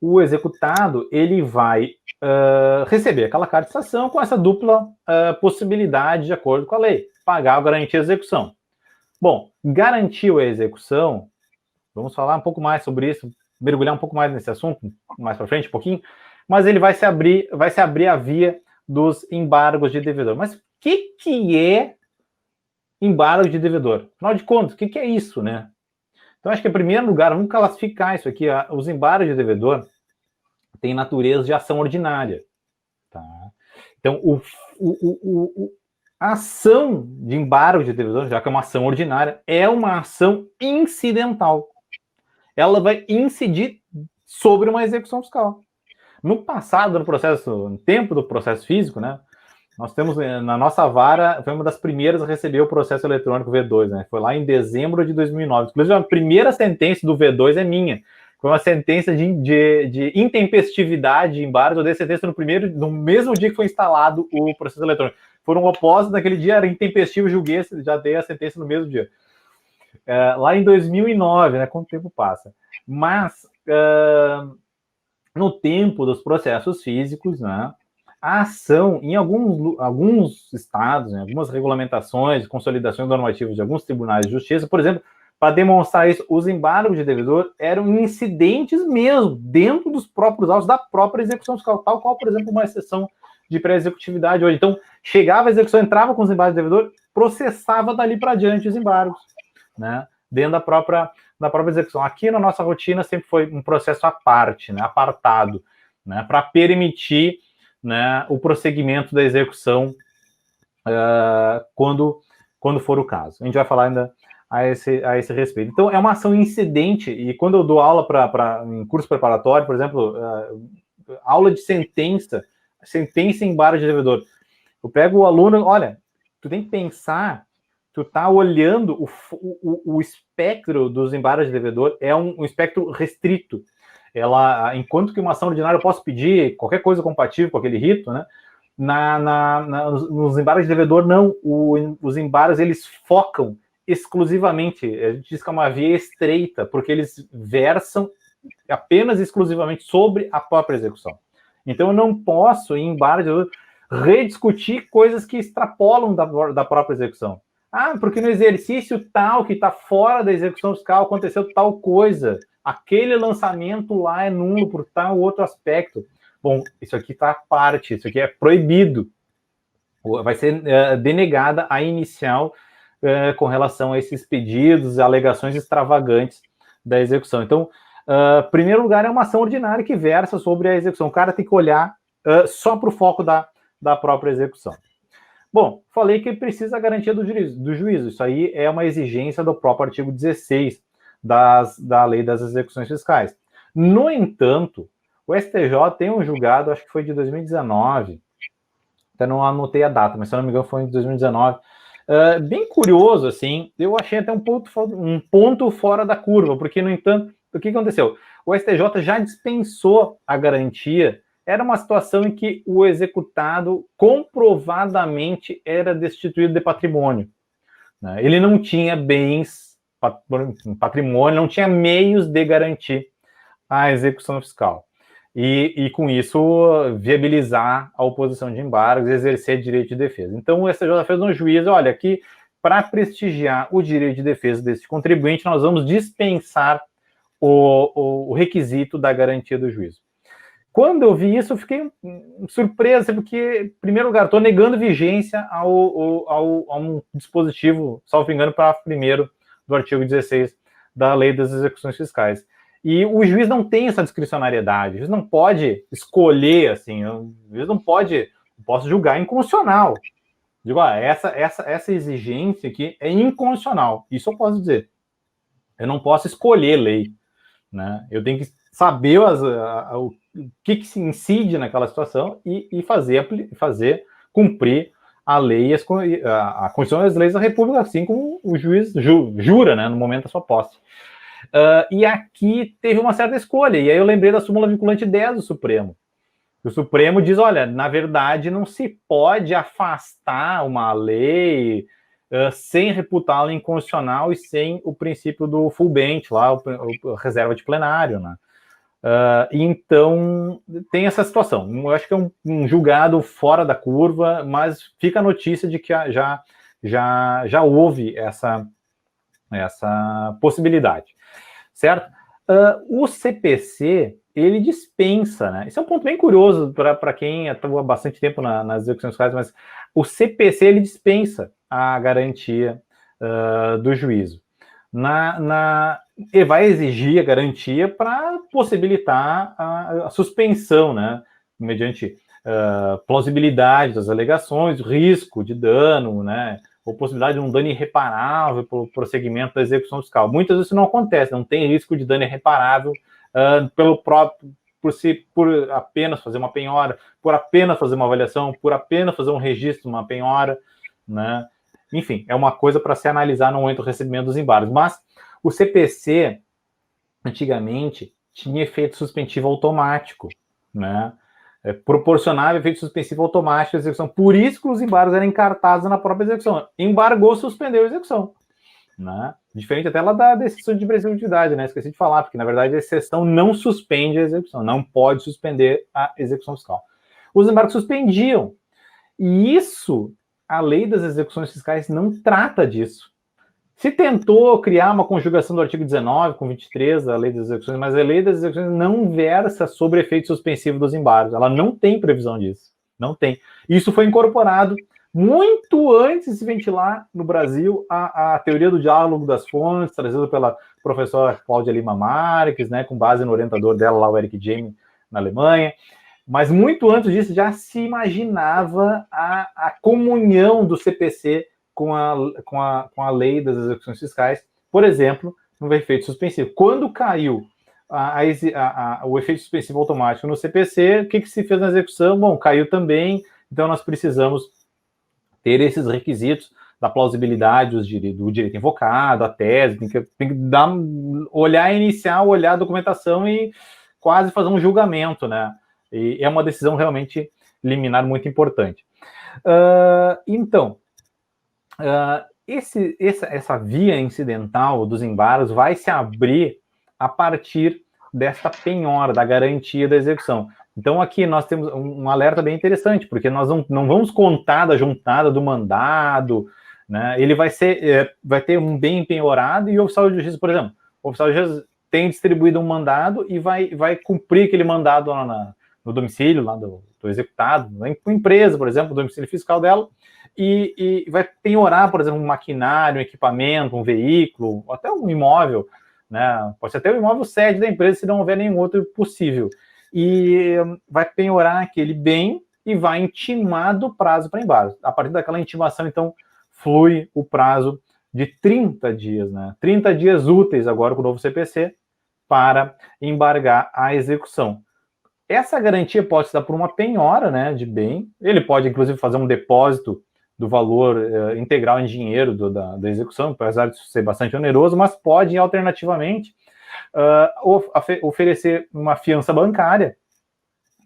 o executado ele vai receber aquela carta de cessação com essa dupla possibilidade de acordo com a lei, pagar ou garantir a execução. Bom, garantiu a execução, vamos falar um pouco mais sobre isso, mergulhar um pouco mais nesse assunto, mais para frente, um pouquinho, mas ele vai se abrir a via dos embargos de devedor. Mas o que é embargo de devedor? Afinal de contas, o que é isso, né? Então, acho que, em primeiro lugar, vamos classificar isso aqui. Os embargos de devedor têm natureza de ação ordinária. Tá? Então, a ação de embargo de devedor, já que é uma ação ordinária, é uma ação incidental. Ela vai incidir sobre uma execução fiscal. No passado, no tempo do processo físico, né? Nós temos, na nossa vara, foi uma das primeiras a receber o processo eletrônico V2, né? Foi lá em dezembro de 2009. Inclusive, a primeira sentença do V2 é minha. Foi uma sentença de intempestividade de embargo. Eu dei sentença no mesmo dia que foi instalado o processo eletrônico. Foram opostos naquele dia, era intempestivo, julguei, já dei a sentença no mesmo dia. Lá em 2009, né? Quanto tempo passa? Mas, no tempo dos processos físicos, né? A ação, em alguns estados, em algumas regulamentações, consolidações normativas de alguns tribunais de justiça, por exemplo, para demonstrar isso, os embargos de devedor eram incidentes mesmo, dentro dos próprios autos da própria execução fiscal, tal qual, por exemplo, uma exceção de pré-executividade hoje. Então, chegava a execução, entrava com os embargos de devedor, processava dali para diante os embargos, né? Dentro da própria execução. Aqui na nossa rotina sempre foi um processo à parte, né? Apartado, né? Para permitir, né, o prosseguimento da execução quando for o caso. A gente vai falar ainda a esse respeito. Então, é uma ação incidente, e quando eu dou aula em curso preparatório, por exemplo, aula de sentença em embargo de devedor, eu pego o aluno, olha, tu tem que pensar, tu tá olhando o espectro dos embargos de devedor, é um espectro restrito. Enquanto que uma ação ordinária eu posso pedir qualquer coisa compatível com aquele rito, né? Nos embargos de devedor, não. Os embargos, eles focam exclusivamente, a gente diz que é uma via estreita, porque eles versam apenas exclusivamente sobre a própria execução. Então, eu não posso, em embargo de devedor, rediscutir coisas que extrapolam da própria execução. Porque no exercício tal, que está fora da execução fiscal, aconteceu tal coisa. Aquele lançamento lá é nulo por tal outro aspecto. Bom, isso aqui está à parte, isso aqui é proibido. Vai ser denegada a inicial com relação a esses pedidos, alegações extravagantes da execução. Então, em primeiro lugar, é uma ação ordinária que versa sobre a execução. O cara tem que olhar só para o foco da própria execução. Bom, falei que precisa a garantia do juízo. Isso aí é uma exigência do próprio artigo 16 da Lei das Execuções Fiscais. No entanto, o STJ tem um julgado, acho que foi de 2019, até não anotei a data, mas se eu não me engano foi em 2019, bem curioso, assim, eu achei até um ponto fora da curva, porque, no entanto, o que aconteceu? O STJ já dispensou a garantia. Era uma situação em que o executado comprovadamente era destituído de patrimônio, né? Ele não tinha bens, patrimônio, não tinha meios de garantir a execução fiscal. E com isso, viabilizar a oposição de embargos e exercer direito de defesa. Então, o STJ fez um juízo, olha, aqui, para prestigiar o direito de defesa desse contribuinte, nós vamos dispensar o requisito da garantia do juízo. Quando eu vi isso, eu fiquei surpreso, porque, em primeiro lugar, estou negando vigência a um dispositivo, salvo engano, parágrafo 1º do artigo 16 da Lei das Execuções Fiscais. E o juiz não tem essa discricionariedade, o juiz não pode escolher, assim, o juiz não pode, posso julgar inconstitucional. Digo, essa exigência aqui é inconstitucional, isso eu posso dizer. Eu não posso escolher lei, né? Eu tenho que saber o que se incide naquela situação e fazer cumprir a lei, a Constituição e as leis da República, assim como o juiz jura, né, no momento da sua posse. E aqui teve uma certa escolha, e aí eu lembrei da súmula vinculante 10 do Supremo. O Supremo diz, olha, na verdade não se pode afastar uma lei sem reputá-la inconstitucional e sem o princípio do full bench, lá, o reserva de plenário, né? Então, tem essa situação. Eu acho que é um julgado fora da curva, mas fica a notícia de que já houve essa possibilidade, certo? O CPC, ele dispensa, né? Isso é um ponto bem curioso para quem atua bastante tempo nas execuções fiscais, mas o CPC, ele dispensa a garantia do juízo. Ele vai exigir a garantia para possibilitar a suspensão, né? Mediante plausibilidade das alegações, risco de dano, né? Ou possibilidade de um dano irreparável pelo prosseguimento da execução fiscal. Muitas vezes isso não acontece, não tem risco de dano irreparável por apenas fazer uma penhora, por apenas fazer uma avaliação, por apenas fazer um registro de uma penhora, né? Enfim, é uma coisa para se analisar no momento do recebimento dos embargos. Mas o CPC, antigamente, tinha efeito suspensivo automático, né? Proporcionava efeito suspensivo automático à execução. Por isso que os embargos eram encartados na própria execução. Embargou, suspendeu a execução, né? Diferente até lá da decisão de imprescritibilidade, né? Esqueci de falar, porque na verdade a exceção não suspende a execução, não pode suspender a execução fiscal. Os embargos suspendiam. E isso, a lei das execuções fiscais não trata disso. Se tentou criar uma conjugação do artigo 19 com 23 da lei das execuções, mas a lei das execuções não versa sobre efeito suspensivo dos embargos. Ela não tem previsão disso. Não tem. Isso foi incorporado muito antes de se ventilar no Brasil a teoria do diálogo das fontes, trazida pela professora Cláudia Lima Marques, né, com base no orientador dela, lá, o Eric Jaime, na Alemanha. Mas muito antes disso já se imaginava a comunhão do CPC com a lei das execuções fiscais, por exemplo, no efeito suspensivo. Quando caiu o efeito suspensivo automático no CPC, o que se fez na execução? Bom, caiu também, então nós precisamos ter esses requisitos da plausibilidade do direito invocado, a tese, tem que olhar a documentação e quase fazer um julgamento, né? E é uma decisão realmente liminar muito importante. Essa via incidental dos embargos vai se abrir a partir desta penhora, da garantia da execução. Então, aqui nós temos um alerta bem interessante, porque nós não vamos contar da juntada do mandado, né? Ele vai ter um bem penhorado e o oficial de justiça, por exemplo, o oficial de justiça tem distribuído um mandado e vai cumprir aquele mandado lá no domicílio lá do executado, na empresa, por exemplo, o domicílio fiscal dela, e vai penhorar, por exemplo, um maquinário, um equipamento, um veículo, até um imóvel, né? Pode ser até o imóvel sede da empresa, se não houver nenhum outro possível. E vai penhorar aquele bem e vai intimar do prazo para embargo. A partir daquela intimação, então, flui o prazo de 30 dias, né? 30 dias úteis agora com o novo CPC para embargar a execução. Essa garantia pode se dar por uma penhora, né, de bem. Ele pode, inclusive, fazer um depósito do valor integral em dinheiro da execução, apesar de ser bastante oneroso, mas pode, alternativamente, oferecer uma fiança bancária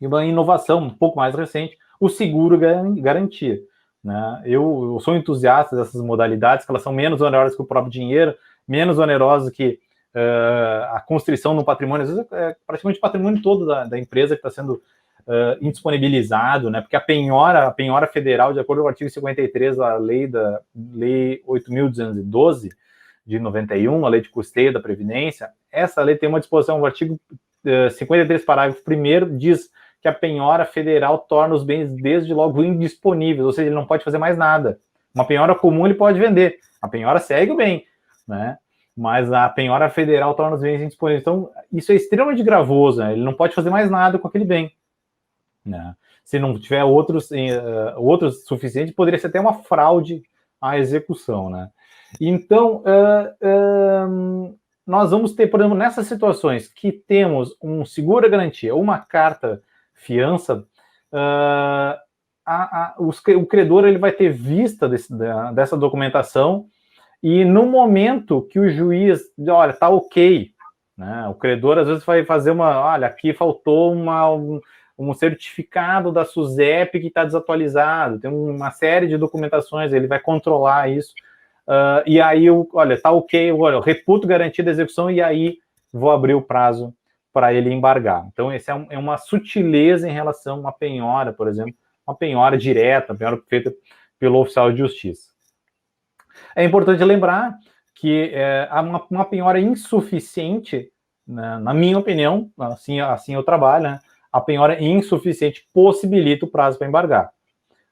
e uma inovação um pouco mais recente, o seguro garantia, né? Eu sou entusiasta dessas modalidades, que elas são menos onerosas que o próprio dinheiro, menos onerosas que a constrição no patrimônio, às vezes é praticamente o patrimônio todo da empresa que está sendo indisponibilizado, né? Porque a penhora federal, de acordo com o artigo 53 da lei 8.212 de 91, a lei de custeio da Previdência, essa lei tem uma disposição, o artigo 53, parágrafo 1º, diz que a penhora federal torna os bens desde logo indisponíveis, ou seja, ele não pode fazer mais nada. Uma penhora comum ele pode vender, a penhora segue o bem, né? Mas a penhora federal torna os bens indisponíveis. Então, isso é extremamente gravoso, né? Ele não pode fazer mais nada com aquele bem, né? Se não tiver outros suficientes, poderia ser até uma fraude à execução, né? Então, nós vamos ter, por exemplo, nessas situações que temos um seguro-garantia ou uma carta-fiança, o credor ele vai ter vista dessa documentação e no momento que o juiz, olha, tá ok, né? O credor às vezes vai fazer olha, aqui faltou um certificado da SUSEP que está desatualizado, tem uma série de documentações, ele vai controlar isso, e aí, olha, tá ok, olha, eu reputo garantia da execução e aí vou abrir o prazo para ele embargar. Então, essa é uma sutileza em relação a uma penhora, por exemplo, uma penhora direta, uma penhora feita pelo oficial de justiça. É importante lembrar que uma penhora insuficiente, né, na minha opinião, assim eu trabalho, né, a penhora insuficiente possibilita o prazo para embargar.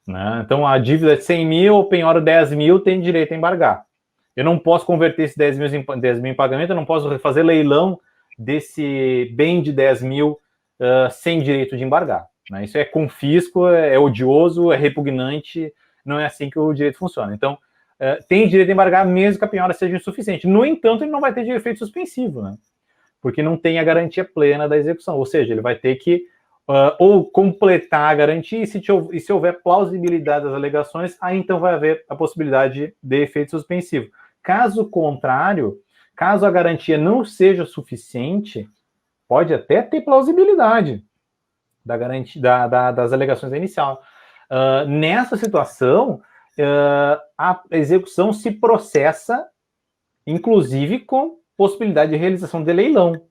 Né? Então, a dívida de 100 mil, ou penhora 10 mil, tem direito a embargar. Eu não posso converter esse 10 mil em pagamento, eu não posso fazer leilão desse bem de 10 mil sem direito de embargar. Né? Isso é confisco, é odioso, é repugnante, não é assim que o direito funciona. Então, tem direito a embargar mesmo que a penhora seja insuficiente. No entanto, ele não vai ter de efeito suspensivo, né? Porque não tem a garantia plena da execução. Ou seja, ele vai ter que ou completar a garantia, e se houver plausibilidade das alegações, aí então vai haver a possibilidade de efeito suspensivo. Caso contrário, caso a garantia não seja suficiente, pode até ter plausibilidade da garantia, das alegações da inicial. Nessa situação, a execução se processa, inclusive com possibilidade de realização de leilão.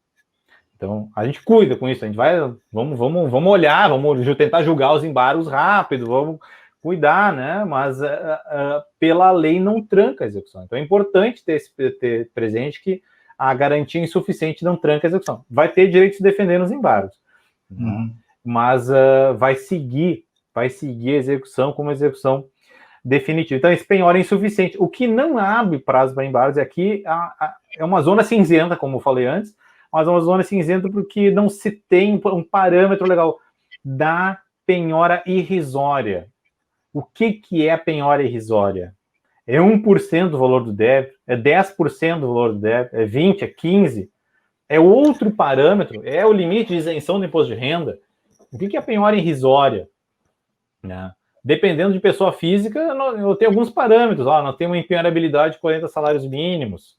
Então, a gente cuida com isso, a gente vai, vamos olhar, vamos tentar julgar os embargos rápido, vamos cuidar, né? Mas pela lei não tranca a execução. Então, é importante ter presente que a garantia insuficiente não tranca a execução. Vai ter direito de se defender nos embargos, né? Mas vai seguir a execução como execução definitiva. Então, esse penhora é insuficiente. O que não abre prazo para embargos aqui é uma zona cinzenta, como eu falei antes, mas é uma zona cinzenta porque não se tem um parâmetro legal da penhora irrisória. O que é a penhora irrisória? É 1% do valor do débito? É 10% do valor do débito? É 20%? É 15%? É outro parâmetro? É o limite de isenção do imposto de renda? O que é a penhora irrisória? Né? Dependendo de pessoa física, eu tenho alguns parâmetros. Nós temos uma empenhorabilidade de 40 salários mínimos,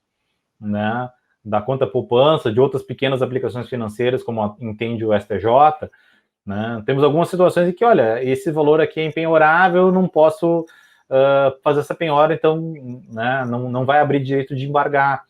né? Da conta poupança, de outras pequenas aplicações financeiras, como entende o STJ, né? Temos algumas situações em que, olha, esse valor aqui é empenhorável, eu não posso fazer essa penhora, então, né, não vai abrir direito de embargar.